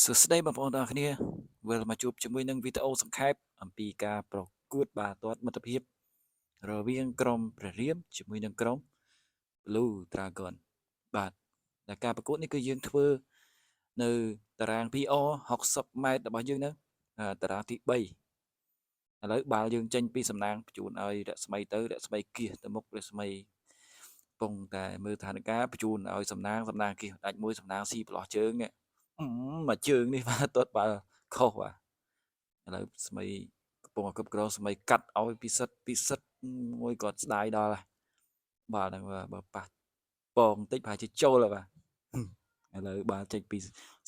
សួស្តីបងប្អូនទាំងអស់គ្នាវិលមកជួបជាមួយនឹងវីដេអូសង្ខេបអំពីការប្រកួតបាល់ទាត់មិត្តភាពរវាងក្រុមព្រះរាមជាមួយនឹងក្រុម Blue Dragon បាទដែលការប្រកួតនេះគឺយើងធ្វើនៅតារាង PR 60 ម៉ែត្ររបស់យើងហ្នឹងតារាងទី3ឥឡូវបាល់យើងចេញពីសំណាងបញ្ជូនឲ្យរស្មីទៅរស្មីគៀសទៅមុខរស្មីកំពុងតែមើលស្ថានភាពបញ្ជូនឲ្យសំណាងគៀសដាច់មួយសំណាងស៊ីប្រឡោះជើងនេះមកជើងនេះបាទទាត់បាល់ខុសបាទឥឡូវស្មីកំពុងគ្រប់គ្រងស្មីកាត់ឲ្យពិសិដ្ឋមួយគាត់ស្ដាយដល់បាល់ហ្នឹងបើប៉ះពងបន្តិចប្រហែលជាចូលហើយបាទឥឡូវបាល់ចេញពី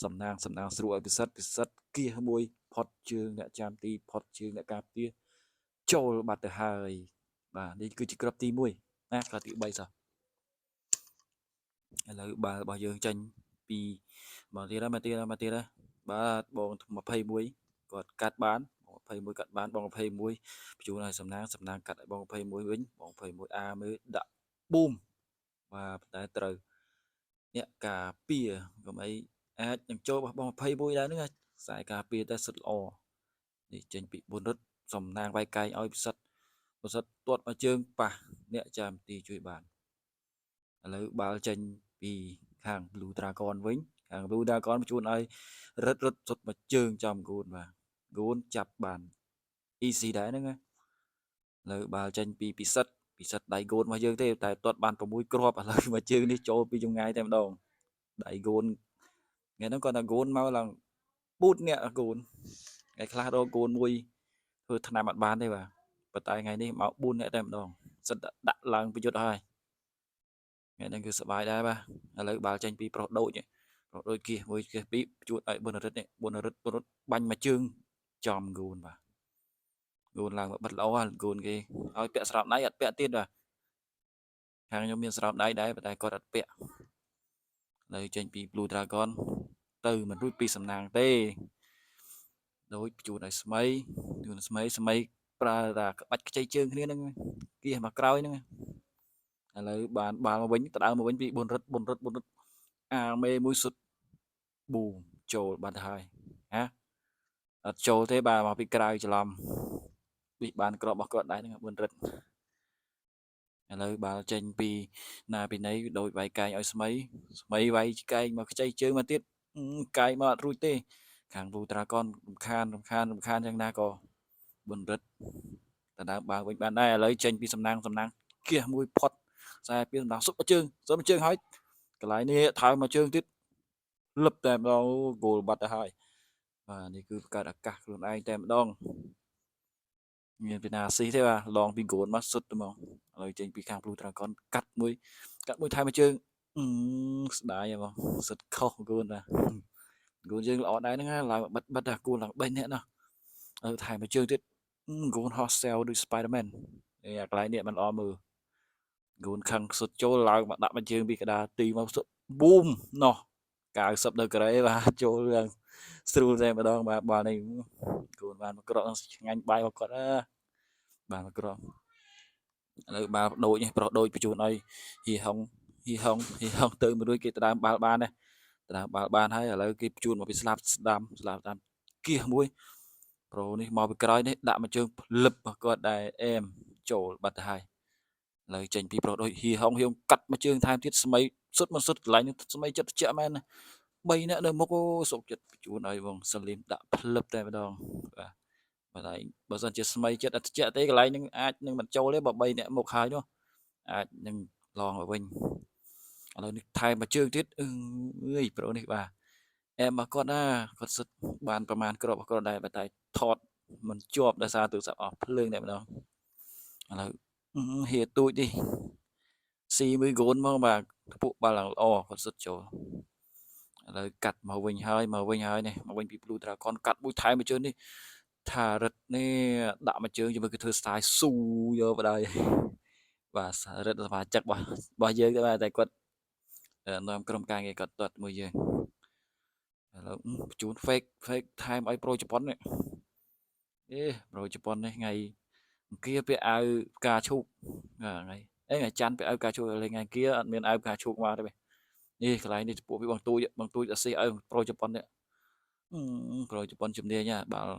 សំណាងស្រួលឲ្យពិសិដ្ឋគៀសមួយផុតជើងអ្នកចាំទីផុតជើងអ្នកការពារចូលបាត់ទៅហើយបាទនេះគឺជាគ្រាប់ទី1ណាគ្រាប់ទី3សោះឥឡូវបាល់របស់យើងចេញពីមកទៀតហើយបាទបង21គាត់កាត់បានបង21កាត់បានបង21បញ្ជូនឲ្យសំណាងកាត់ឲ្យបង21វិញបង21អាមើលដាក់ប៊ូមបាទតែត្រូវអ្នកការពារកុំអីអាចនឹងចូលរបស់បង21ដែរហ្នឹងខ្សែការពារតែសិតល្អនេះចេញពីបុនរិទ្ធសំណាងវាយកែងឲ្យពិសិដ្ឋទាត់មកជើងប៉ះអ្នកចាំទីជួយបានឥឡូវបាល់ចេញពីខាង Blue Dragon វិញខាង Blue Dragon បញ្ជូនឲ្យរត់សុទ្ធមកជើងចំគូនបាទគូនចាប់បាន easy ដែរហ្នឹងឥឡូវបាល់ចេញពីពិសិដ្ឋដៃគូនរបស់យើងទេតែទាត់បាន6គ្រាប់ឥឡូវមកជើងនេះចូលពីចម្ងាយតែម្ដងដៃគូនថ្ងៃហ្នឹងគាត់ថាគូនមកឡើងពូតអ្នកគូនថ្ងៃខ្លះរកគូនមួយធ្វើថ្នាំអត់បានទេបាទប៉ុន្តែថ្ងៃនេះមក4អ្នកតែម្ដងសិតដាក់ឡើងប្រយុទ្ធហើយថ្ងៃហ្នឹងគឺសប្បាយដែរបាទឥឡូវបាល់ចេញពីប្រុសដូចគៀសមួយគៀសពីរជួតឲ្យបុនរិទ្ធនេះបុនរិទ្ធបាញ់មកជើងចំគូនបាទគូនឡើងមកបិទល្អគូនគេឲ្យពាក់ស្រោមដៃអត់ពាក់ទៀតបាទខាងខ្ញុំមានស្រោមដៃដែរប៉ុន្តែគាត់អត់ពាក់លើចេញពី Blue Dragon ទៅមិនរួចពីសំណាងទេដូចជួនឲ្យស្មីប្រើតាក្បាច់ខ្ចីជើងគ្នាហ្នឹងគៀសមកក្រោយហ្នឹងឥឡូវបានបាល់មកវិញទៅដើមមកវិញពីបុនរិទ្ធអាមេមួយសុទ្ធប៊ូមចូលបាត់ទៅហើយណាអត់ចូលទេបាទមកពីក្រៅច្រឡំពីបានក្របរបស់គាត់ដែរហ្នឹងបុនរិទ្ធឥឡូវបាល់ចេញពីណាពីណីដូចវាយកែងឲ្យស្មីវាយកែងមកខ្ចីជើងមកទៀតកែងមកអត់រួចទេខាង Blue Dragon រំខានយ៉ាងណាក៏បុនរិទ្ធដណ្ដើមបាល់វិញបានដែរឥឡូវចេញពីសំណាងគៀសមួយផុតខ្សែពីសំណាងសុបជើងហើយកន្លែងនេះថើមកជើងទៀតលឹបតែម្ដងគោលបាត់ទៅហើយបាទនេះគឺបង្កើតឱកាសខ្លួនឯងតែម្ដងមានពីណាស៊ីទេបាទឡងពីគោលមកសុទ្ធទៅហ្មងឥឡូវចេញពីខាង Blue Dragon កាត់មួយថែមមកជើងស្ដាយហ្មងសិតខុសគូនបាទគូនយើងល្អដែរហ្នឹងឡើងបិទគូនឡើង3នាក់ណោះថែមមកជើងទៀតគូនហោះសែលដូច Spider-Man អាកន្លែងនេះมันល្អមើលគូនខឹងសុទ្ធចូលឡើងមកដាក់មកជើងពីកដាទីមកសុទ្ធប៊ូមណោះ90ដឺក្រេបាទចូលយ៉ាងស្រួលតែម្ដងបាទបាល់នេះគូនបានមកក្រក់ឆ្ងាញ់បាយរបស់គាត់បាទមកក្រក់ឥឡូវបាល់ដូចនេះប្រុសដូចបញ្ជូនឲ្យហ៊ីហុងទៅមួយរួចគេទៅដើមបាល់បានដែរទៅដើមបាល់បានហើយឥឡូវគេបញ្ជូនមកពីស្លាប់ស្ដាំគៀសមួយប្រូនេះមកពីក្រោយនេះដាក់មកជើងភ្លឹបរបស់គាត់ដែរអែមចូលបាត់ទៅហើយឥឡូវចេញពីប្រុសដូចហ៊ីហុងកាត់មកជើងថែមទៀតស្មីសុទ្ធកន្លែងស្មីចិត្តជាក់មែន3នាក់នៅមុខអូសុកចិត្តបញ្ជូនឲ្យបងសាលីមដាក់ភ្លឹបតែម្ដងបាទបើតែបើសិនជាស្មីចិត្តអត់ជាក់ទេកន្លែងនឹងអាចនឹងមិនចូលទេបើ3នាក់មុខហើយនោះអាចនឹងឡងមកវិញឥឡូវនេះថែមមកជើងទៀតអើយប្រូនេះបាទអែមមកគាត់ណាគាត់សិតបានប្រមាណគ្រាប់របស់គាត់ដែរតែថតមិនជាប់ដោយសារទូរស័ព្ទអស់ភ្លើងតែម្ដងឥឡូវហៀទូចនេះស៊ីមួយគូនមកបាទពួកបាល់ឡើងល្អគាត់សិតចូលឥឡូវកាត់មកវិញហើយនេះមកវិញពី Blue Dragon កាត់មួយថែមមកជើងនេះថារិទ្ធនេះដាក់មកជើងជាមួយគឺធ្វើ style ស៊ូយកបដ ாய் បាទរិទ្ធសមាជិករបស់យើងទេបាទតែគាត់នាំក្រុមការងារគាត់ទាត់មួយយើងឥឡូវបញ្ជូន fake ថែមឲ្យប្រូជប៉ុននេះប្រូជប៉ុននេះថ្ងៃអង្គាពាក់អាវផ្កាឈូកថ្ងៃថ្ងៃច័ន្ទពាក់អាវផ្កាឈូកលេងថ្ងៃអង្គាអត់មានអាវផ្កាឈូកមកទេនេះកន្លែងនេះពួកវាបងទួយអាស៊ីឲ្យប្រូជប៉ុននេះ ប្រូជប៉ុនជំនាញហ่าបាល់